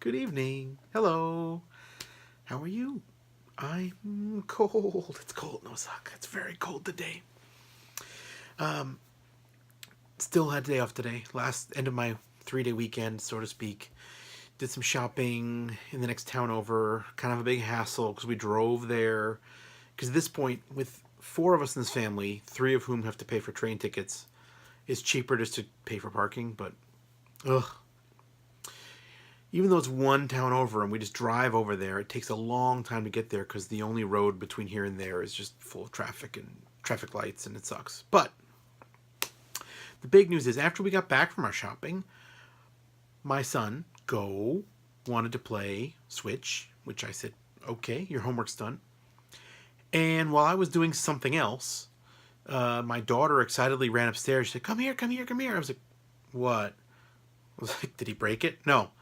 Good evening. Hello. How are you? I'm cold. It's cold. No suck. It's very cold today. Still had a day off today. Last end of my 3-day weekend, so to speak. Did some shopping in the next town over. Kind of a big hassle because we drove there. Because at this point, with 4 of us in this family, 3 of whom have to pay for train tickets, it's cheaper just to pay for parking. But ugh, even though it's one town over and we just drive over there, it takes a long time to get there because the only road between here and there is just full of traffic and traffic lights, and it sucks. But the big news is after we got back from our shopping, my son, Go, wanted to play Switch, which I said, okay, your homework's done. And while I was doing something else, my daughter excitedly ran upstairs. She said, come here, come here, come here. I was like, what? I was like, did he break it? No.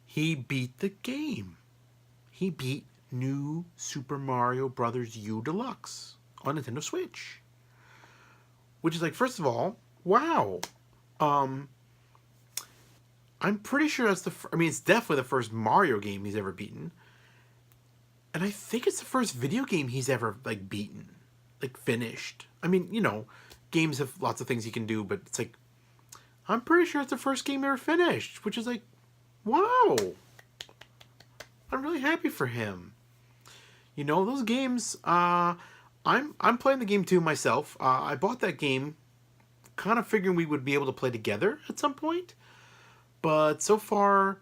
He beat the game. He beat New Super Mario Brothers U Deluxe on Nintendo Switch. Which is like, first of all, wow. I'm pretty sure that's it's definitely the first Mario game he's ever beaten. And I think it's the first video game he's ever, like, beaten. Like, finished. Games have lots of things you can do, but it's like, I'm pretty sure it's the first game ever finished. Which is like, wow. I'm really happy for him. Those games, I'm playing the game too myself. I bought that game kind of figuring we would be able to play together at some point. But so far,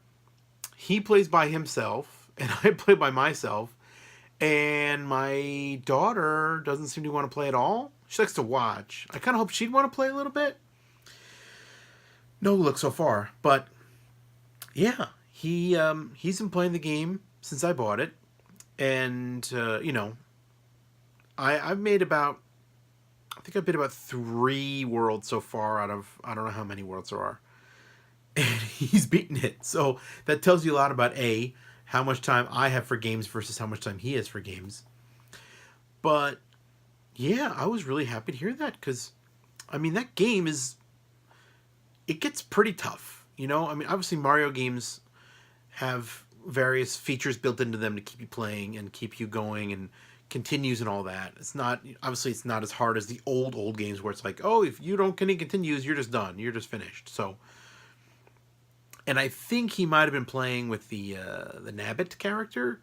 he plays by himself, and I play by myself. And my daughter doesn't seem to want to play at all. She likes to watch. I kind of hope she'd want to play a little bit. No luck so far. But, yeah, he's been playing the game since I bought it. And, I've made I think I've been about 3 worlds so far out of, I don't know how many worlds there are. And he's beaten it. So that tells you a lot about A, how much time I have for games versus how much time he has for games. But yeah, I was really happy to hear that because, that game it gets pretty tough. Obviously Mario games have various features built into them to keep you playing and keep you going and continues and all that. It's not as hard as the old games where it's like, oh, if you don't get any continues, you're just done. You're just finished. So, and I think he might have been playing with the Nabbit character,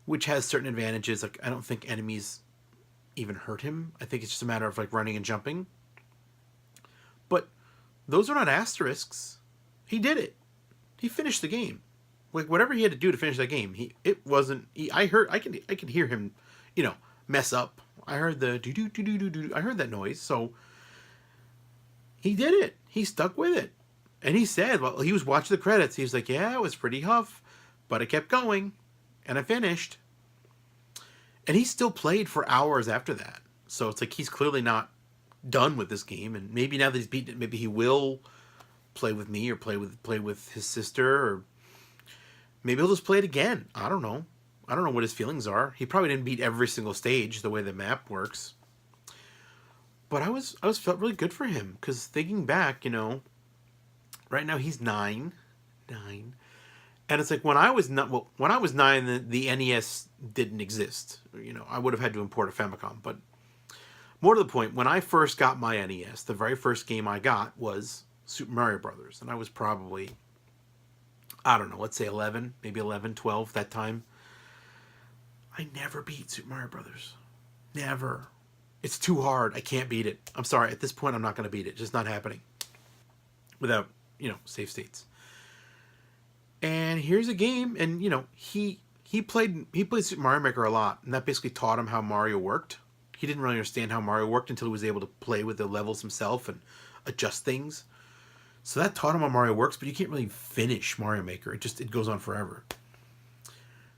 which has certain advantages. Like, I don't think enemies even hurt him. I think it's just a matter of like running and jumping. But those are not asterisks. He did it. He finished the game. Like, whatever he had to do to finish that game, I could hear him, mess up. I heard the do do do do do do. I heard that noise. So he did it. He stuck with it. And he said, well, he was watching the credits. He was like, yeah, it was pretty tough, but I kept going, and I finished. And he still played for hours after that. So it's like he's clearly not done with this game. And maybe now that he's beaten it, maybe he will play with me or play with his sister, or maybe he'll just play it again. I don't know. I don't know what his feelings are. He probably didn't beat every single stage the way the map works. But I felt really good for him because thinking back, right now he's 9, and it's like when I was 9, the NES didn't exist. I would have had to import a Famicom. But more to the point, when I first got my NES, the very first game I got was Super Mario Brothers, and I was probably, I don't know, let's say 11, maybe 11, 12 that time. I never beat Super Mario Brothers. Never. It's too hard. I can't beat it. I'm sorry. At this point, I'm not going to beat it. It's just not happening. Without, save states. And here's a game, and, he played Super Mario Maker a lot, and that basically taught him how Mario worked. He didn't really understand how Mario worked until he was able to play with the levels himself and adjust things. So that taught him how Mario works, but you can't really finish Mario Maker. It goes on forever.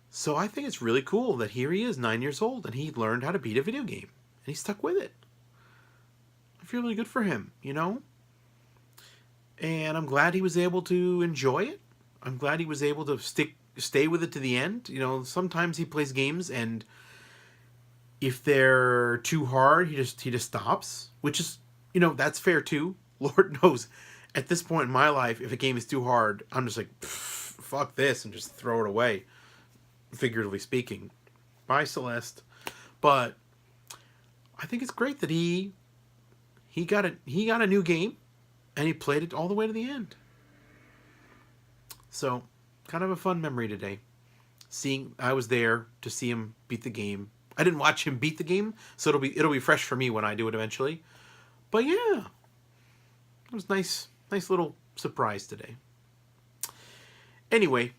So I think it's really cool that here he is, 9 years old, and he learned how to beat a video game. And he stuck with it. I feel really good for him, And I'm glad he was able to enjoy it. I'm glad he was able to stay with it to the end. Sometimes he plays games, and if they're too hard, he just stops, which is, that's fair too. Lord knows, at this point in my life, if a game is too hard, I'm just like, fuck this and just throw it away, figuratively speaking. Bye, Celeste. But I think it's great that he got a new game and he played it all the way to the end. So, kind of a fun memory today. I was there to see him beat the game. I didn't watch him beat the game, so it'll be fresh for me when I do it eventually. But yeah, it was nice little surprise today. Anyway,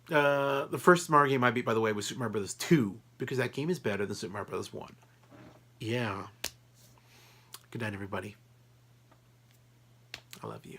the first Mario game I beat, by the way, was Super Mario Bros. 2, because that game is better than Super Mario Bros. 1. Yeah. Good night, everybody. I love you.